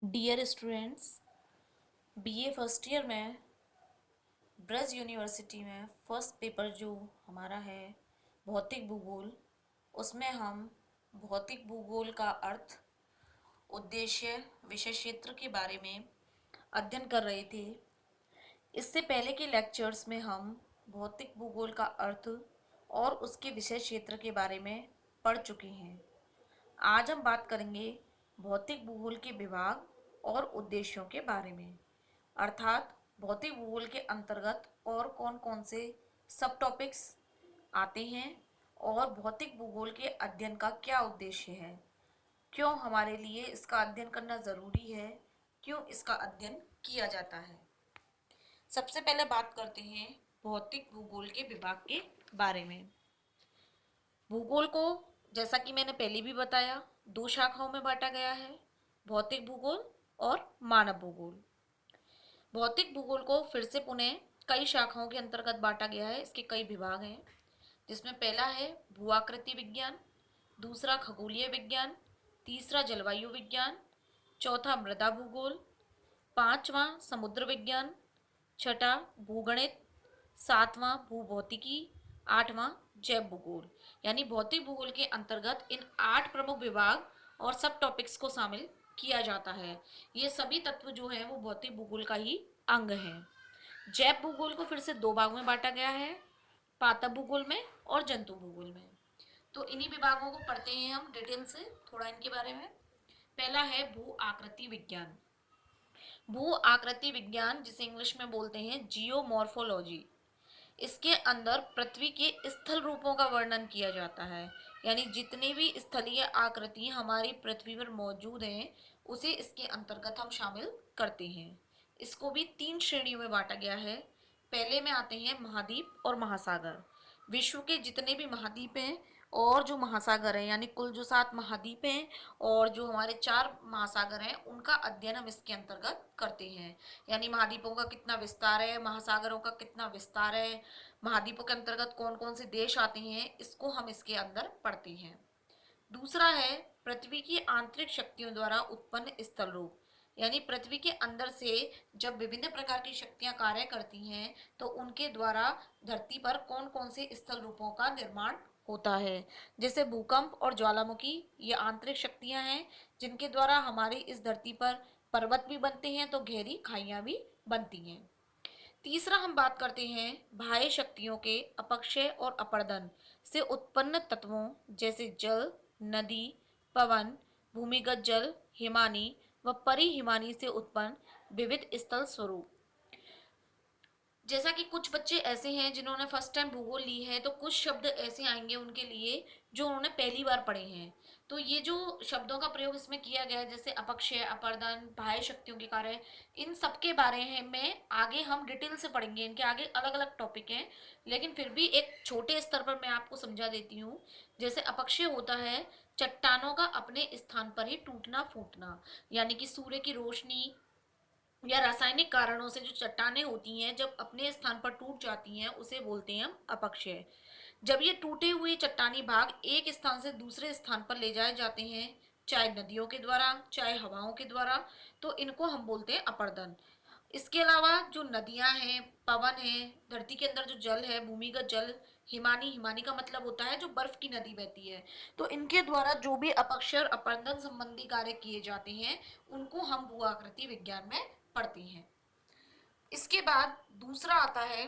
Dear students, BA first year में Braj university में first paper जो हमारा है भौतिक भूगोल, उसमें हम भौतिक भूगोल का अर्थ, उद्देश्य, विषय क्षेत्र के बारे में अध्ययन कर रहे थे। इससे पहले के लेक्चर्स में हम भौतिक भूगोल का अर्थ और उसके विषय क्षेत्र के बारे में पढ़ चुके हैं। आज हम बात करेंगे भौतिक भूगोल के विभाग और उद्देश्यों के बारे में, अर्थात भौतिक भूगोल के अंतर्गत और कौन कौन से सब टॉपिक्स आते हैं और भौतिक भूगोल के अध्ययन का क्या उद्देश्य है, क्यों हमारे लिए इसका अध्ययन करना ज़रूरी है, क्यों इसका अध्ययन किया जाता है। सबसे पहले बात करते हैं भौतिक भूगोल के विभाग के बारे में। भूगोल को, जैसा कि मैंने पहले भी बताया, दो शाखाओं में बांटा गया है, भौतिक भूगोल और मानव भूगोल। भौतिक भूगोल को फिर से पुनः कई शाखाओं के अंतर्गत बांटा गया है। इसके कई विभाग हैं, जिसमें पहला है भूआकृति विज्ञान, दूसरा खगोलीय विज्ञान, तीसरा जलवायु विज्ञान, चौथा मृदा भूगोल, पांचवा समुद्र विज्ञान, छठा भूगणित, सातवां भूभौतिकी, आठवां जैव भूगोल। यानी भौतिक भूगोल के अंतर्गत इन 8 प्रमुख विभाग और सब टॉपिक्स को शामिल किया जाता है। ये सभी तत्व जो हैं वो भौतिक भूगोल का ही अंग हैं। जैव भूगोल को फिर से दो भाग में बांटा गया है, पादप भूगोल में और जंतु भूगोल में। तो इन्हीं विभागों को पढ़ते हैं हम डिटेल से, थोड़ा इनके बारे में। पहला है भू आकृति विज्ञान। भू आकृति विज्ञान, जिसे इंग्लिश में बोलते हैं जियोमॉर्फोलॉजी, इसके अंदर पृथ्वी के स्थल रूपों का वर्णन किया जाता है। यानी जितने भी स्थलीय आकृति हमारी पृथ्वी पर मौजूद हैं, उसे इसके अंतर्गत हम शामिल करते हैं। इसको भी 3 श्रेणियों में बांटा गया है। पहले में आते हैं महाद्वीप और महासागर। विश्व के जितने भी महाद्वीप हैं और जो महासागर हैं, यानी कुल जो 7 महाद्वीप हैं और जो हमारे 4 महासागर हैं, उनका अध्ययन हम इसके अंतर्गत करते हैं। यानी महाद्वीपों का कितना विस्तार है, महासागरों का कितना विस्तार है, महाद्वीपों के अंतर्गत कौन कौन से देश आते हैं, इसको हम इसके अंदर पढ़ते हैं। दूसरा है पृथ्वी की आंतरिक शक्तियों द्वारा उत्पन्न स्थल रूप। यानी पृथ्वी के अंदर से जब विभिन्न प्रकार की शक्तियां कार्य करती हैं, तो उनके द्वारा धरती पर कौन कौन से स्थल रूपों का निर्माण होता है। जैसे भूकंप और ज्वालामुखी, ये आंतरिक शक्तियां हैं जिनके द्वारा हमारी इस धरती पर पर्वत भी बनते हैं तो गहरी खाइयां भी बनती हैं। तीसरा हम बात करते हैं बाह्य शक्तियों के अपक्षय और अपर्दन से उत्पन्न तत्वों, जैसे जल, नदी, पवन, भूमिगत जल, हिमानी व परिहिमानी से उत्पन्न विविध स्थल स्वरूप। जैसा कि कुछ बच्चे ऐसे हैं जिन्होंने फर्स्ट टाइम भूगोल ली है, तो कुछ शब्द ऐसे आएंगे उनके लिए जो उन्होंने पहली बार पढ़े हैं। तो ये जो शब्दों का प्रयोग इसमें किया गया है, जैसे अपक्षय, अपर्दन, बाह्य शक्तियों के कार्य, इन सब के बारे में आगे हम डिटेल से पढ़ेंगे। इनके आगे अलग अलग टॉपिक हैं, लेकिन फिर भी एक छोटे स्तर पर मैं आपको समझा देती हूँ। जैसे अपक्षय होता है चट्टानों का अपने स्थान पर ही टूटना फूटना। यानी कि सूर्य की रोशनी या रासायनिक कारणों से जो चट्टानें होती हैं, जब अपने स्थान पर टूट जाती हैं, उसे बोलते हैं हम अपक्षय। जब ये टूटे हुए चट्टानी भाग एक स्थान से दूसरे स्थान पर ले जाए जाते हैं, चाहे नदियों के द्वारा चाहे हवाओं के द्वारा, तो इनको हम बोलते हैं अपर्दन। इसके अलावा जो नदियां हैं, पवन है, धरती के अंदर जो जल है, भूमिगत जल, हिमानी, हिमानी का मतलब होता है जो बर्फ की नदी बहती है, तो इनके द्वारा जो भी अपक्षय और अपर्दन संबंधी कार्य किए जाते हैं, उनको हम भू आकृति विज्ञान में पढ़ते हैं। इसके बाद दूसरा आता है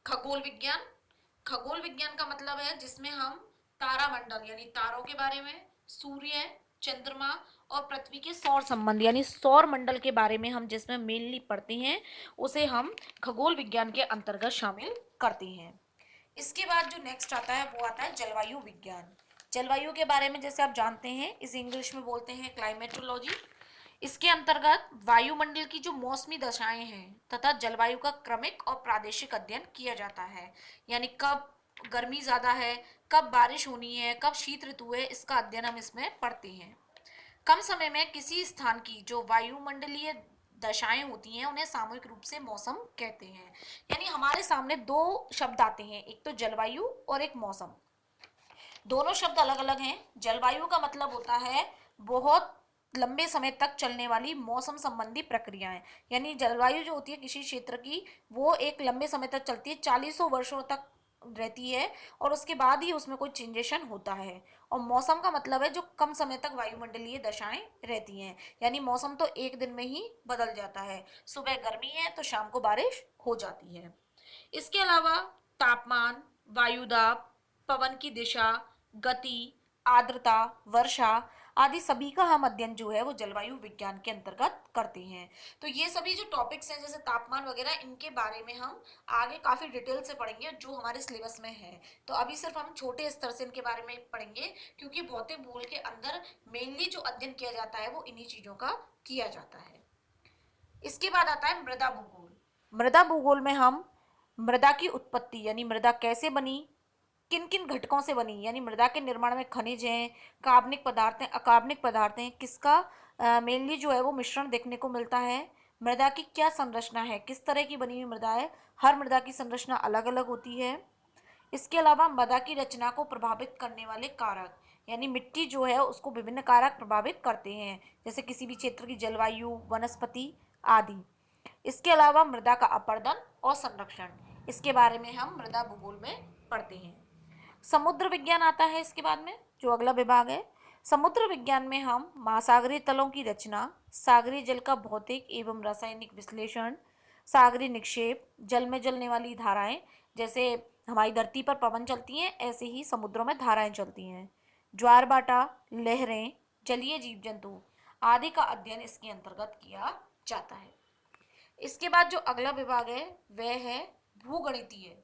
खगोल विज्ञान। खगोल विज्ञान का मतलब है जिसमें हम तारामंडल यानी तारों के बारे में, सूर्य, चंद्रमा और पृथ्वी के सौर संबंध यानी सौर मंडल के बारे में हम जिसमें मेनली पढ़ते हैं, उसे हम खगोल विज्ञान के अंतर्गत शामिल करते हैं। इसके बाद जो नेक्स्ट आता है वो आता है जलवायु विज्ञान। जलवायु के बारे में जैसे आप जानते हैं, इसे इंग्लिश में बोलते हैं क्लाइमेटोलॉजी। इसके अंतर्गत वायुमंडल की जो मौसमी दशाएं हैं तथा जलवायु का क्रमिक और प्रादेशिक अध्ययन किया जाता है। यानी कब गर्मी ज़्यादा है, कब बारिश होनी है, कब शीत ऋतु है, इसका अध्ययन हम इसमें पढ़ते हैं। कम समय में किसी स्थान की जो वायुमंडलीय दशाएं होती हैं, उन्हें सामूहिक रूप से मौसम कहते हैं। यानी हमारे सामने दो शब्द आते हैं, एक तो जलवायु और एक मौसम। दोनों शब्द अलग अलग हैं। जलवायु का मतलब होता है बहुत लंबे समय तक चलने वाली मौसम संबंधी प्रक्रियाएं, यानी जलवायु जो होती है किसी क्षेत्र की, वो एक लंबे समय तक चलती है, चालीसों वर्षों तक रहती है, और उसके बाद ही उसमें कोई चेंजेशन होता है। और मौसम का मतलब है जो कम समय तक वायुमंडलीय दशाएं रहती हैं, यानी मौसम तो एक दिन में ही बदल जाता है, सुबह गर्मी है तो शाम को बारिश हो जाती है। इसके अलावा तापमान, वायुदाब, पवन की दिशा, गति, आर्द्रता, वर्षा आदि सभी का हम अध्ययन जो है वो जलवायु विज्ञान के अंतर्गत करते हैं। तो ये सभी जो टॉपिक्स हैं जैसे तापमान वगैरह, इनके बारे में हम आगे काफी डिटेल से पढ़ेंगे जो हमारे सिलेबस में है। तो अभी सिर्फ हम छोटे स्तर से इनके बारे में पढ़ेंगे, क्योंकि भौतिक भूगोल के अंदर मेनली जो अध्ययन किया जाता है वो इन्हीं चीजों का किया जाता है। इसके बाद आता है मृदा भूगोल। मृदा भूगोल में हम मृदा की उत्पत्ति, यानी मृदा कैसे बनी, किन किन घटकों से बनी, यानी मृदा के निर्माण में खनिज हैं, कार्बनिक पदार्थ हैं, अकार्बनिक पदार्थ हैं, किसका मेनली जो है वो मिश्रण देखने को मिलता है, मृदा की क्या संरचना है, किस तरह की बनी हुई मृदा है, हर मृदा की संरचना अलग अलग होती है। इसके अलावा मृदा की रचना को प्रभावित करने वाले कारक, यानी मिट्टी जो है उसको विभिन्न कारक प्रभावित करते हैं, जैसे किसी भी क्षेत्र की जलवायु, वनस्पति आदि। इसके अलावा मृदा का अपरदन और संरक्षण, इसके बारे में हम मृदा भूगोल में पढ़ते हैं। समुद्र विज्ञान आता है इसके बाद में, जो अगला विभाग है। समुद्र विज्ञान में हम महासागरीय तलों की रचना, सागरीय जल का भौतिक एवं रासायनिक विश्लेषण, सागरीय निक्षेप, जल में चलने वाली धाराएं, जैसे हमारी धरती पर पवन चलती हैं ऐसे ही समुद्रों में धाराएं चलती हैं, ज्वार भाटा, लहरें, जलीय जीव जंतु आदि का अध्ययन इसके अंतर्गत किया जाता है। इसके बाद जो अगला विभाग है वह है भूगणितीय।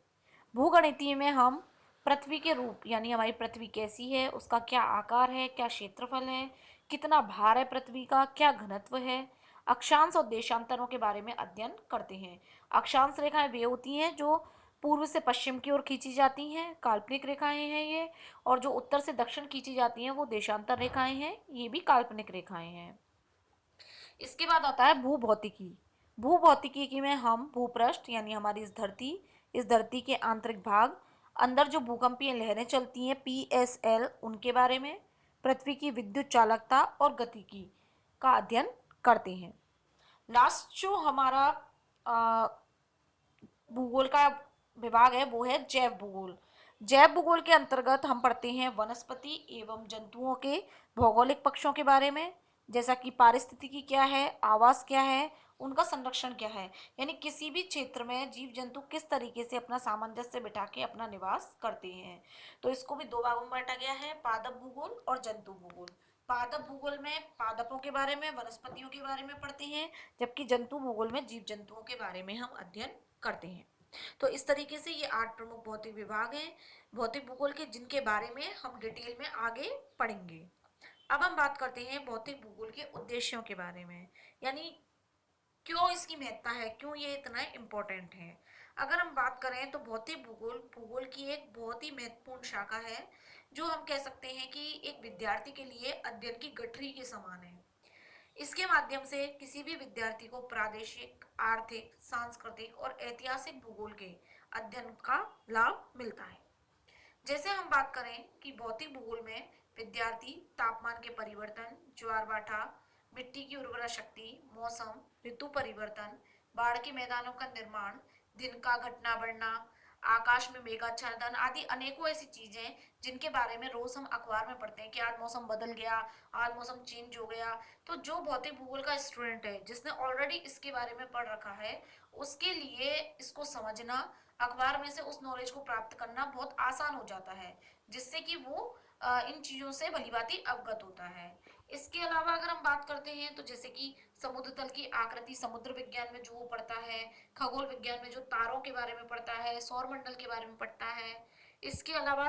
भूगणितीय में हम पृथ्वी के रूप, यानी हमारी पृथ्वी कैसी है, उसका क्या आकार है, क्या क्षेत्रफल है, कितना भार है पृथ्वी का, क्या घनत्व है, अक्षांश और देशांतरों के बारे में अध्ययन करते हैं। अक्षांश रेखाएं वे होती हैं जो पूर्व से पश्चिम की ओर खींची जाती हैं, काल्पनिक रेखाएं हैं ये, और जो उत्तर से दक्षिण खींची जाती हैं वो देशांतर रेखाएं हैं, ये भी काल्पनिक रेखाएं हैं। इसके बाद आता है भूभौतिकी। भूभौतिकी में हम भूपृष्ठ, यानी हमारी इस धरती के आंतरिक भाग, अंदर जो भूकंपीय लहरें चलती हैं PSL, उनके बारे में, पृथ्वी की विद्युत चालकता और गतिकी का अध्ययन करते हैं। लास्ट जो हमारा भूगोल का विभाग है वो है जैव भूगोल। जैव भूगोल के अंतर्गत हम पढ़ते हैं वनस्पति एवं जंतुओं के भौगोलिक पक्षों के बारे में, जैसा कि पारिस्थितिकी क्या है, आवास क्या है, उनका संरक्षण क्या है, यानी किसी भी क्षेत्र में जीव जंतु किस तरीके से अपना सामंजस्य बिठा के अपना निवास करते हैं। तो इसको भी दो भागों में बांटा गया है, पादप भूगोल और जंतु भूगोल। पादप भूगोल में पादपों के बारे में, वनस्पतियों के बारे में पढ़ते हैं, जबकि जंतु भूगोल में जीव जंतुओं के बारे में हम अध्ययन करते हैं। तो इस तरीके से ये 8 प्रमुख भौतिक विभाग हैं भौतिक भूगोल के, जिनके बारे में हम डिटेल में आगे पढ़ेंगे। अब हम बात करते हैं भौतिक भूगोल के उद्देश्यों के बारे में, यानी क्यों इसकी महत्ता है, क्यों ये इतना इम्पोर्टेंट है। अगर हम बात करें तो भौतिक भूगोल भूगोल की एक बहुत ही महत्वपूर्ण शाखा है, जो हम कह सकते हैं कि एक विद्यार्थी के लिए अध्ययन की गठरी के समान है। इसके माध्यम से किसी भी विद्यार्थी को प्रादेशिक, आर्थिक, सांस्कृतिक और ऐतिहासिक भूगोल के अध्ययन का लाभ मिलता है। जैसे हम बात करें कि भौतिक भूगोल में विद्यार्थी तापमान के परिवर्तन, ज्वार भाटा, मिट्टी की उर्वरा शक्ति, मौसम, ऋतु परिवर्तन, बाढ़ के मैदानों का निर्माण, दिन का घटना बढ़ना, आकाश में मेघाच्छादन आदि अनेकों ऐसी चीजें जिनके बारे में रोज हम अखबार में पढ़ते हैं कि आज मौसम बदल गया, आज मौसम चेंज हो गया। तो जो भौतिक भूगोल का स्टूडेंट है जिसने ऑलरेडी इसके बारे में पढ़ रखा है, उसके लिए इसको समझना, अखबार में से उस नॉलेज को प्राप्त करना बहुत आसान हो जाता है, जिससे कि वो इन चीजों से भलीभांति अवगत होता है। इसके अलावा अगर हम बात करते हैं तो जैसे कि समुद्र तल की आकृति समुद्र विज्ञान में जो वो पढ़ता है, खगोल विज्ञान में जो तारों के बारे में पढ़ता है, सौर मंडल के बारे में पढ़ता है। इसके अलावा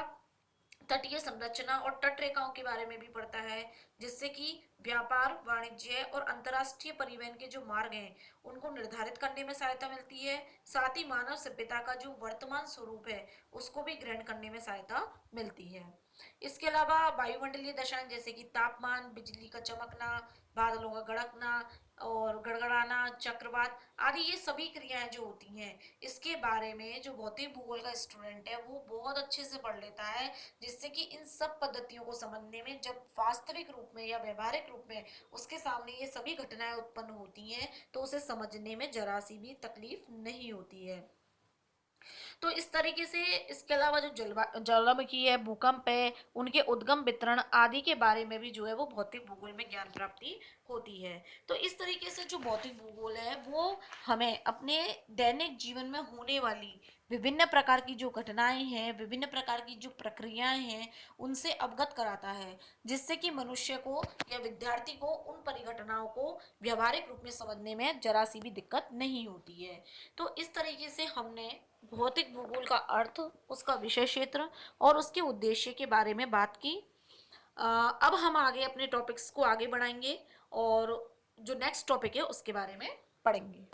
तटीय संरचना और तट रेखाओं के बारे में भी पढ़ता है, जिससे कि व्यापार, वाणिज्य और अंतर्राष्ट्रीय परिवहन के जो मार्ग हैं उनको निर्धारित करने में सहायता मिलती है। साथ ही मानव सभ्यता का जो वर्तमान स्वरूप है उसको भी ग्रहण करने में सहायता मिलती है। इसके अलावा वायुमंडलीय दशाएं जैसे कि तापमान, बिजली का चमकना, बादलों का गड़कना, और गड़गड़ाना, चक्रवात आदि, ये सभी क्रियाएं जो होती हैं, इसके बारे में जो भौतिक भूगोल का स्टूडेंट है वो बहुत अच्छे से पढ़ लेता है, जिससे कि इन सब पद्धतियों को समझने में जब वास्तविक रूप में या व्यवहारिक रूप में उसके सामने ये सभी घटनाएं उत्पन्न होती हैं तो उसे समझने में जरा सी भी तकलीफ नहीं होती है। तो इस तरीके से इसके अलावा जो ज्वालामुखी है, भूकंप है, उनके उद्गम, वितरण आदि के बारे में भी जो है वो भौतिक भूगोल में ज्ञान प्राप्ति होती है। तो इस तरीके से जो भौतिक भूगोल है वो हमें अपने दैनिक जीवन में होने वाली विभिन्न प्रकार की जो घटनाएं हैं, विभिन्न प्रकार की जो प्रक्रियाएं हैं, उनसे अवगत कराता है, जिससे कि मनुष्य को या विद्यार्थी को उन परिघटनाओं को व्यवहारिक रूप में समझने में जरा सी भी दिक्कत नहीं होती है। तो इस तरीके से हमने भौतिक भूगोल का अर्थ, उसका विषय क्षेत्र और उसके उद्देश्य के बारे में बात की। अब हम आगे अपने टॉपिक्स को आगे बढ़ाएंगे और जो नेक्स्ट टॉपिक है उसके बारे में पढ़ेंगे।